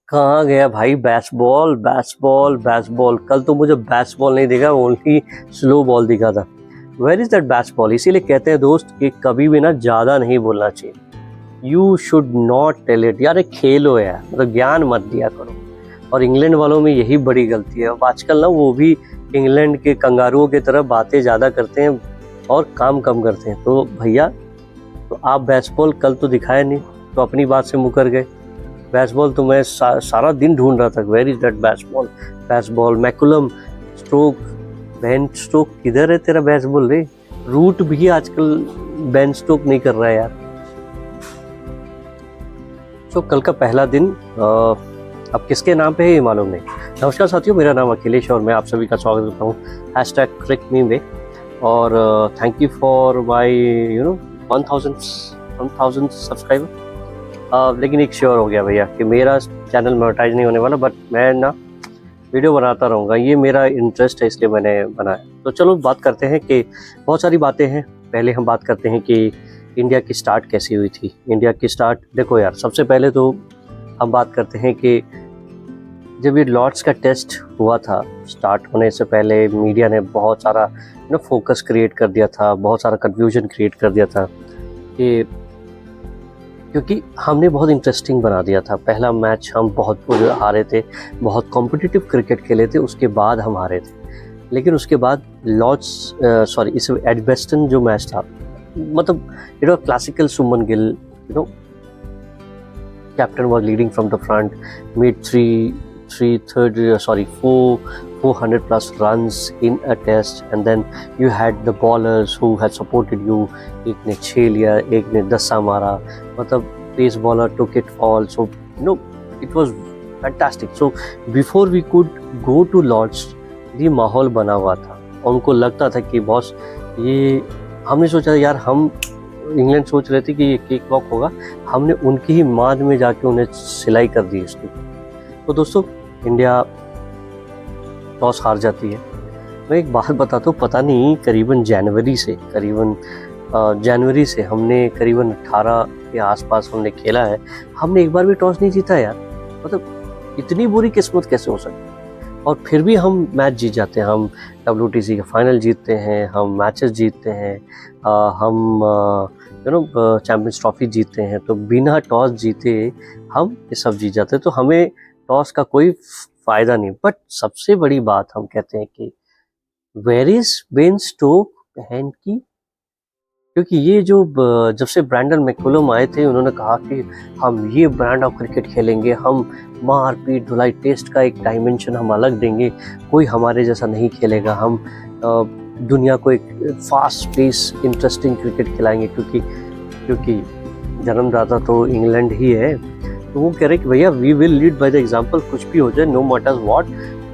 कहाँ गया भाई बैट्सबॉल बैट्सबॉल बैट्सबॉल। कल तो मुझे बैट्सबॉल नहीं दिखा, ओनली स्लो बॉल दिखा था। Where is that Bazball? इसीलिए कहते हैं दोस्त कि कभी भी ना ज़्यादा नहीं बोलना चाहिए। You should not tell it. यार एक खेल हो यार, मतलब ज्ञान मत दिया करो। और इंग्लैंड वालों में यही बड़ी गलती है। अब आजकल ना वो भी इंग्लैंड के कंगारुओं की तरह बातें ज़्यादा करते हैं और काम कम करते हैं। तो भैया, तो आप बैट्सबॉल कल तो दिखाया नहीं, तो अपनी बात से मुकर गए। बैट्सबॉल तो मैं सारा दिन ढूंढ रहा था, where is that Bazball. Bazball McCullum Stokes, Ben Stokes किधर है तेरा बैट्सबॉल रे? रूट भी आजकल बेन स्ट्रोक नहीं कर रहा है यार। तो कल का पहला दिन अब किसके नाम पे है ये मालूम नहीं। नमस्कार साथियों, मेरा नाम अखिलेश और मैं आप सभी का स्वागत करता हूँ #CorrectMe में। और thank you for my 1000 subscriber. लेकिन एक श्योर हो गया भैया कि मेरा चैनल मोनेटाइज नहीं होने वाला, बट मैं ना वीडियो बनाता रहूँगा। ये मेरा इंटरेस्ट है, इसलिए मैंने बनाया। तो चलो बात करते हैं कि बहुत सारी बातें हैं। पहले हम बात करते हैं कि इंडिया की स्टार्ट कैसी हुई थी। इंडिया की स्टार्ट देखो यार, सबसे पहले तो हम बात करते हैं कि जब ये लॉर्ड्स का टेस्ट हुआ था, स्टार्ट होने से पहले मीडिया ने बहुत सारा फोकस क्रिएट कर दिया था, बहुत सारा कन्फ्यूजन क्रिएट कर दिया था कि क्योंकि हमने बहुत इंटरेस्टिंग बना दिया था। पहला मैच हम बहुत हारे थे, बहुत कॉम्पिटिटिव क्रिकेट खेले थे, उसके बाद हम हारे थे। लेकिन उसके बाद इस एडजबेस्टन जो मैच था, मतलब classical Suman Gill, captain was leading from the front, made 400 plus runs in a test, and then you had the bowlers who had supported you. एक ने 6 लिया, एक ने 10 मारा, मतलब pace bowler took it all. So it was fantastic. So before we could go to Lords, ये माहौल बना हुआ था। उनको लगता था कि बॉस, ये हमने सोचा यार, हम इंग्लैंड सोच रहे थे कि ये केक वॉक होगा, हमने उनकी ही माद में जाके उन्हें सिलाई कर दी इसकी। तो दोस्तों, इंडिया टॉस हार जाती है। मैं एक बात बताता हूँ, पता नहीं करीबन जनवरी से हमने करीबन 18 के आसपास हमने खेला है, हमने एक बार भी टॉस नहीं जीता यार। मतलब इतनी बुरी किस्मत कैसे हो सकती है? और फिर भी हम मैच जीत जाते हैं। हम WTC का फाइनल जीतते हैं, हम मैचेस जीतते हैं, हम चैंपियंस ट्रॉफी जीतते हैं। तो बिना टॉस जीते हम ये सब जीत जाते हैं। तो हमें टॉस का कोई फ़ायदा नहीं। बट सबसे बड़ी बात हम कहते हैं कि वेयर इज बेन स्टोक बहन की। क्योंकि ये जो जब से ब्रैंडन मैकुलम आए थे, उन्होंने कहा कि हम ये ब्रांड ऑफ क्रिकेट खेलेंगे, हम मार पीट धुलाई, टेस्ट का एक डायमेंशन हम अलग देंगे, कोई हमारे जैसा नहीं खेलेगा, हम दुनिया को एक फास्ट पेस इंटरेस्टिंग क्रिकेट खिलाएंगे। क्योंकि जन्मदाता तो इंग्लैंड ही है। तो वो कह रहे कि भैया we will lead by the example, कुछ भी हो जाए, नो मैटर्स व्हाट,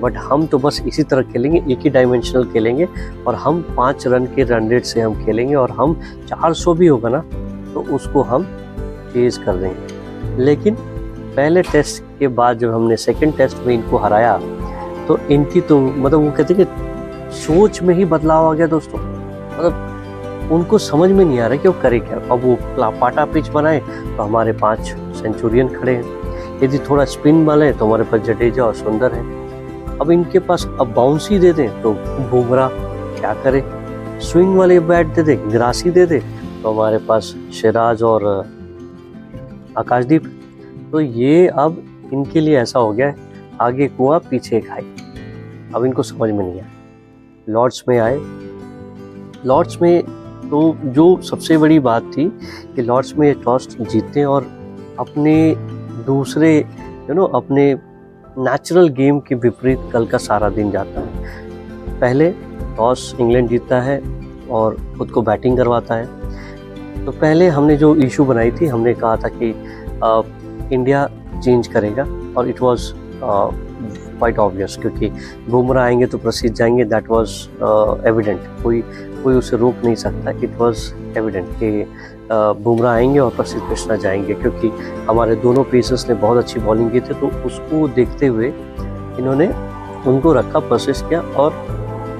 बट हम तो बस इसी तरह खेलेंगे, एक ही डायमेंशनल खेलेंगे, और हम 5 रन के रन रेट से हम खेलेंगे, और हम 400 भी होगा ना तो उसको हम तेज कर देंगे। लेकिन पहले टेस्ट के बाद जब हमने सेकंड टेस्ट में इनको हराया, तो इनकी तो मतलब वो कहते कि सोच में ही बदलाव आ गया दोस्तों। मतलब उनको समझ में नहीं आ रहा कि वो करे क्या। अब वो पाटा पिच बनाए तो हमारे 5 सेंचुरियन खड़े हैं, यदि थोड़ा स्पिन मारे तो हमारे पास जडेजा और सुंदर है। अब इनके पास अब बाउंसी दे दें तो बुमराह क्या करे, स्विंग वाले बैट दे दे, ग्रासी दे दे तो हमारे पास सिराज और आकाशदीप। तो ये अब इनके लिए ऐसा हो गया है, आगे कुआं पीछे खाई। अब इनको समझ में नहीं आया। लॉर्ड्स में आए, लॉर्ड्स में तो जो सबसे बड़ी बात थी कि लॉर्ड्स में टॉस जीते और अपने दूसरे अपने नेचुरल गेम के विपरीत कल का सारा दिन जाता है। पहले टॉस इंग्लैंड जीतता है और खुद को बैटिंग करवाता है। तो पहले हमने जो इशू बनाई थी, हमने कहा था कि इंडिया चेंज करेगा, और इट वाज क्वाइट ऑब्वियस, क्योंकि बुमराह आएंगे तो प्रसिद्ध जाएंगे। दैट वाज एविडेंट, कोई उसे रोक नहीं सकता। इट वाज एविडेंट कि बुमराह आएंगे और प्रसिद्ध कृष्णा जाएंगे, क्योंकि हमारे दोनों पेसर्स ने बहुत अच्छी बॉलिंग की थी। तो उसको देखते हुए इन्होंने उनको रखा, प्रोसेस किया, और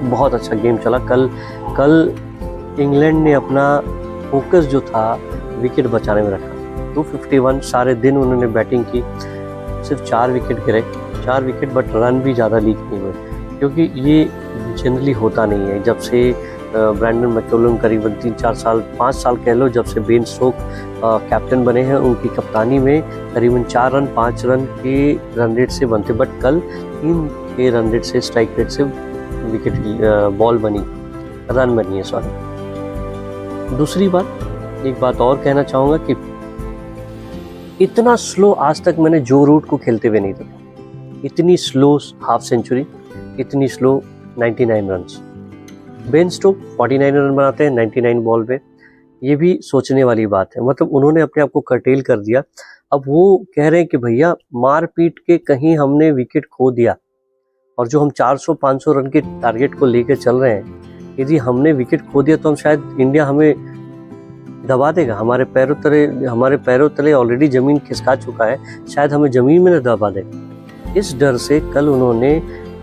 बहुत अच्छा गेम चला। कल इंग्लैंड ने अपना फोकस जो था विकेट बचाने में रखा। 251 सारे दिन उन्होंने बैटिंग की। सिर्फ 4 विकेट गिरे, 4 विकेट, बट रन भी ज़्यादा लीक नहीं हुए, क्योंकि ये जनरली होता नहीं है। जब से ब्रैंडन मैकलम करीबन 3-4 साल, 5 साल कह लो, जब से बेन स्टोक कैप्टन बने हैं, उनकी कप्तानी में करीबन 4 रन 5 रन के रन रेट से बनते, बट कल 3 के रन रेट से, स्ट्राइक रेट से विकेट बॉल बनी, रन बनी है, सॉरी। दूसरी बात, एक बात और कहना चाहूँगा कि इतना स्लो आज तक मैंने जो रूट को खेलते हुए नहीं देखा। इतनी स्लो हाफ सेंचुरी, इतनी slow 99 runs. Ben Stoke 49 run बनाते हैं 99 बॉल पे, ये भी सोचने वाली बात है। मतलब उन्होंने अपने आप को कर्टेल कर दिया। अब वो कह रहे हैं कि भैया मार पीट के कहीं हमने विकेट खो दिया, और जो हम 400-500 रन के टारगेट को लेकर चल रहे हैं, यदि हमने विकेट खो दिया तो हम शायद इंडिया हमें दबा देगा। हमारे पैरों तले ऑलरेडी ज़मीन खिसका चुका है, शायद हमें ज़मीन में न दबा देगा। इस डर से कल उन्होंने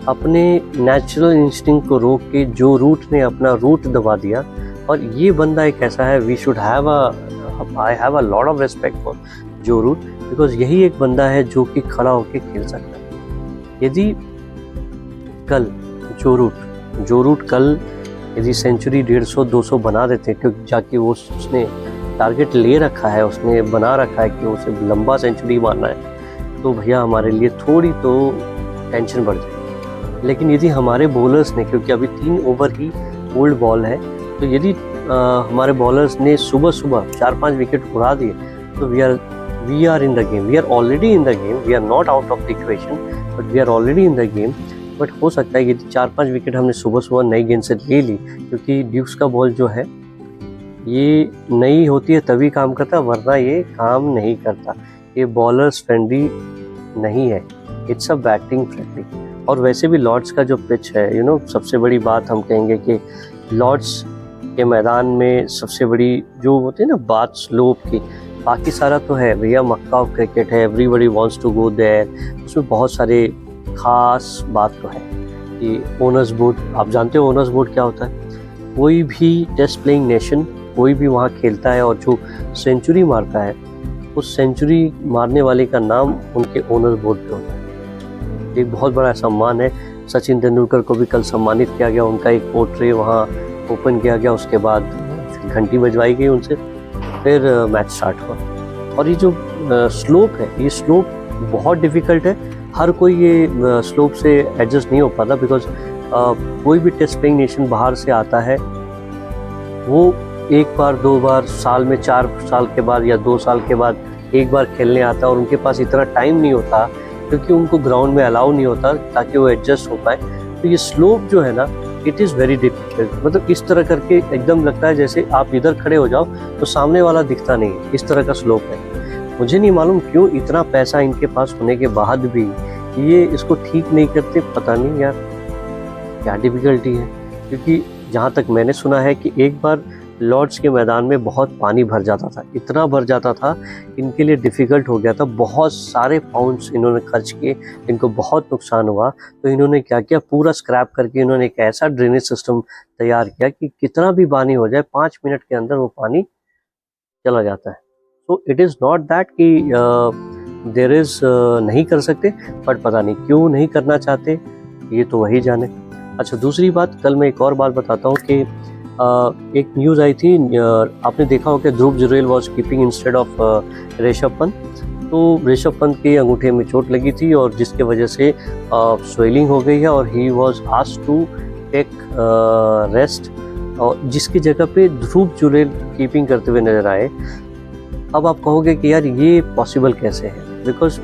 अपने नेचुरल इंस्टिंक्ट को रोक के जो रूट ने अपना रूट दबा दिया। और ये बंदा एक ऐसा है, we should have I have a lot of respect for Joe Root, because यही एक बंदा है जो कि खड़ा होकर खेल सकता है। यदि कल जो रूट कल यदि सेंचुरी 150-200 बना देते, क्योंकि जाके वो उसने टारगेट ले रखा है, उसने बना रखा है कि उसे लंबा सेंचुरी मारना है, तो भैया हमारे लिए थोड़ी तो टेंशन बढ़ जाएगी। लेकिन यदि हमारे बॉलर्स ने, क्योंकि अभी 3 ओवर ही ओल्ड बॉल है, तो यदि हमारे बॉलर्स ने सुबह 4-5 विकेट उड़ा दिए, तो we are in the game, we are already in the game, we are not out of the equation, but we are already in the game. But हो सकता है कि 4-5 विकेट हमने सुबह नई गेंद से ले ली, क्योंकि ड्यूक्स का बॉल जो है ये नई होती है तभी काम करता है, वरना ये काम नहीं करता। ये बॉलर्स फ्रेंडली नहीं है, इट्स अ बैटिंग फ्रेंडली। और वैसे भी लॉर्ड्स का जो पिच है, सबसे बड़ी बात हम कहेंगे कि लॉर्ड्स के मैदान में सबसे बड़ी जो होती है ना बात स्लोप की, बाकी सारा तो है भैया, मक्का ऑफ क्रिकेट है, everybody wants to go there, उसमें बहुत सारे खास बात तो है कि ओनर्स बोर्ड, आप जानते हो ओनर्स बोर्ड क्या होता है। कोई भी टेस्ट प्लेइंग नेशन कोई भी वहाँ खेलता है और जो सेंचुरी मारता है, उस सेंचुरी मारने वाले का नाम उनके ओनर्स बोर्ड पे होता है। एक बहुत बड़ा सम्मान है। सचिन तेंदुलकर को भी कल सम्मानित किया गया, उनका एक पोर्ट्रे वहाँ ओपन किया गया, उसके बाद घंटी बजवाई गई उनसे, फिर मैच स्टार्ट हुआ। और ये जो स्लोप है, ये स्लोप बहुत डिफ़िकल्ट है, हर कोई ये स्लोप से एडजस्ट नहीं हो पाता, बिकॉज कोई भी टेस्ट प्लेइंग नेशन बाहर से आता है, वो 1 बार 2 बार साल में, 4 साल के बाद या 2 साल के बाद 1 बार खेलने आता है, और उनके पास इतना टाइम नहीं होता, क्योंकि उनको ग्राउंड में अलाउ नहीं होता ताकि वो एडजस्ट हो पाए। तो ये स्लोप जो है ना, इट इज़ वेरी डिफिकल्ट। मतलब इस तरह करके एकदम लगता है जैसे आप इधर खड़े हो जाओ तो सामने वाला दिखता नहीं है, इस तरह का स्लोप है। मुझे नहीं मालूम क्यों इतना पैसा इनके पास होने के बाद भी ये इसको ठीक नहीं करते, पता नहीं यार क्या डिफ़िकल्टी है। क्योंकि जहाँ तक मैंने सुना है कि एक बार लॉर्ड्स के मैदान में बहुत पानी भर जाता था, इतना भर जाता था इनके लिए डिफ़िकल्ट हो गया था। बहुत सारे पाउंड्स इन्होंने खर्च किए, इनको बहुत नुकसान हुआ। तो इन्होंने क्या किया, पूरा स्क्रैप करके इन्होंने एक ऐसा ड्रेनेज सिस्टम तैयार किया कि कितना भी पानी हो जाए 5 मिनट के अंदर वो पानी चला जाता है। तो इट इज़ नॉट दैट कि देयर इज़ नहीं कर सकते, बट पता नहीं क्यों नहीं करना चाहते, ये तो वही जाने। अच्छा, दूसरी बात, कल मैं एक और बात बताता हूँ कि एक न्यूज़ आई थी, आपने देखा हो कि Dhruv Jurel was keeping instead of Rishabh Pant. तो ऋषभ पंत के अंगूठे में चोट लगी थी और जिसके वजह से स्वेलिंग हो गई है और he was asked to take rest, और जिसकी जगह पे ध्रुव जुरेल कीपिंग करते हुए नजर आए। अब आप कहोगे कि यार ये पॉसिबल कैसे है, बिकॉज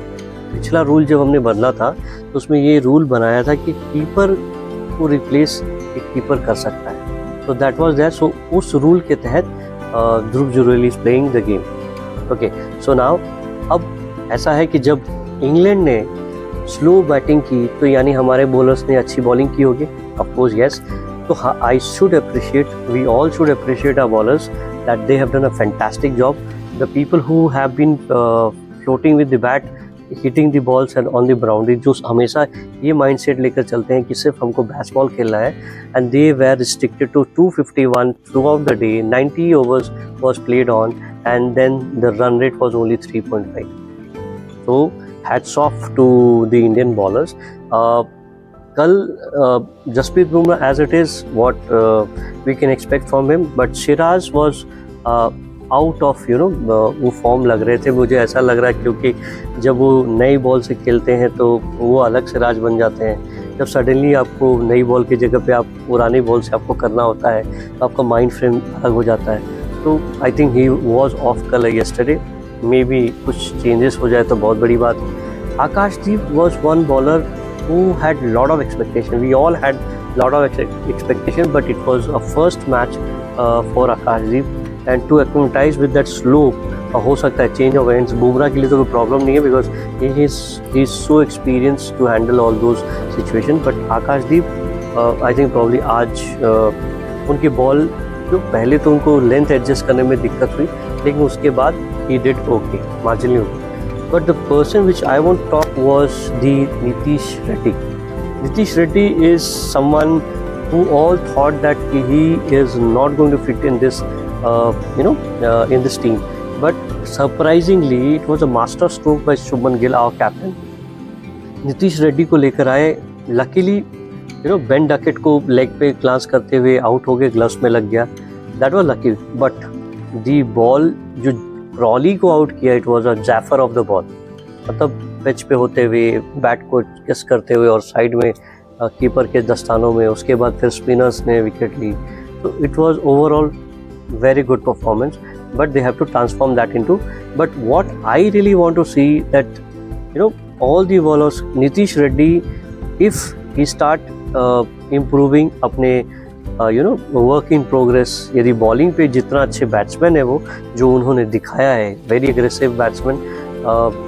पिछला रूल जब हमने बदला था तो उसमें ये रूल बनाया था कि कीपर को रिप्लेस एक कीपर कर सकता है, तो दैट वाज दैट। सो उस रूल के तहत Dhruv Jurel is playing the game. Okay, so now अब ऐसा है कि जब इंग्लैंड ने स्लो बैटिंग की तो यानी हमारे बॉलर्स ने अच्छी बॉलिंग की होगी, ऑफ कोर्स यस। तो I should appreciate, we all should appreciate our bowlers that they have done a fantastic job. The people who have been floating with the bat, hitting the balls and on the boundary, जो हमेशा ये mindset लेकर चलते हैं कि सिर्फ हमको baseball खेलना है, and they were restricted to 251 throughout the day, 90 overs was played on, and then the run rate was only 3.5. So hats off to the Indian bowlers. कल Jasprit Bumrah as it is what we can expect from him, but Siraj was out of वो form लग रहे थे. मुझे ऐसा लग रहा है क्योंकि जब वो नई बॉल से खेलते हैं तो वो अलग सिराज बन जाते हैं. जब सडनली आपको नई बॉल की जगह पे आप पुरानी बॉल से आपको करना होता है तो आपका माइंड फ्रेम अलग हो जाता है. तो I think he was off colour yesterday. Maybe कुछ चेंजेस हो जाए तो बहुत बड़ी बात है. Akashdeep was one bowler who had lot of expectation. We all had lot of expectation, but it was a first match for Akashdeep, and to acclimatize with that slope, हो सकता है change of ends. बुमराह के लिए तो कोई problem नहीं है because he is so experienced to handle all those situations. But Akashdeep, I think probably आज उनकी बॉल जो पहले तो उनको लेंथ एडजस्ट करने में दिक्कत हुई, लेकिन उसके बाद he did okay, marginally okay. But the person which I want to talk was the Nitish Reddy. Nitish Reddy is someone who all thought that he is not going to fit in this, in this team. But surprisingly, it was a master stroke by Shubman Gill, our captain. Nitish Reddy को लेकर आए. Luckily, Ben Duckett को leg पे glance करते हुए out हो गए, gloves में लग गया. That was lucky. But the ball जो क्रॉली को आउट किया, it was a Jaffer of the ball. मतलब पिच पे होते हुए बैट को किस करते हुए और साइड में कीपर के दस्तानों में, उसके बाद फिर स्पिनर्स ने विकेट ली. तो it was overall very good performance, but they have to transform that into. But what I really want to see that all the bowlers, Nitish Reddy, if he start improving अपने वर्क इन प्रोग्रेस. यदि bowling पे जितना अच्छे batsman है वो जो उन्होंने दिखाया है, वेरी एग्रेसिव बैट्समैन.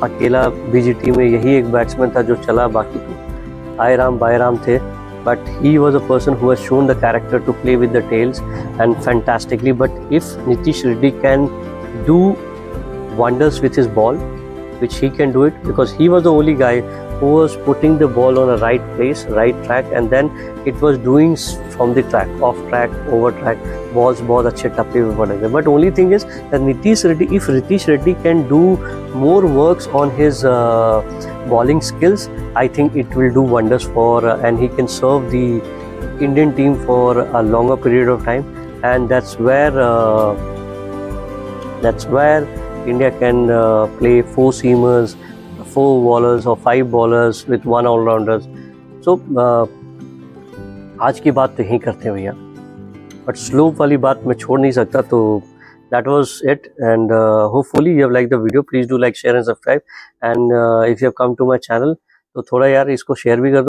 अकेला बीजीटी में यही एक बैट्समैन था जो चला, बाकी तो आए राम बाय राम थे. But he was a person who has shown the character to play with the tails and fantastically. But if Nitish Reddy can do wonders with his ball, which he can do it, because he was the only guy who was putting the ball on a right place, right track, and then it was doing from the track, off track, over track, balls बहुत अच्छे टप्पे पे पड़ गए. But only thing is that Nitish Reddy, if Nitish Reddy can do more works on his bowling skills, I think it will do wonders for and he can serve the Indian team for a longer period of time. And that's where India can play 4 seamers, 4 bowlers or 5 bowlers with 1 all-rounder. So आज की बात तो यहीं करते हैं भैया, but slope वाली बात मैं छोड़ नहीं सकता. तो that was it, and hopefully you have liked the video. Please do like, share and subscribe, and if you have come to my channel तो थोड़ा यार इसको शेयर भी कर दो.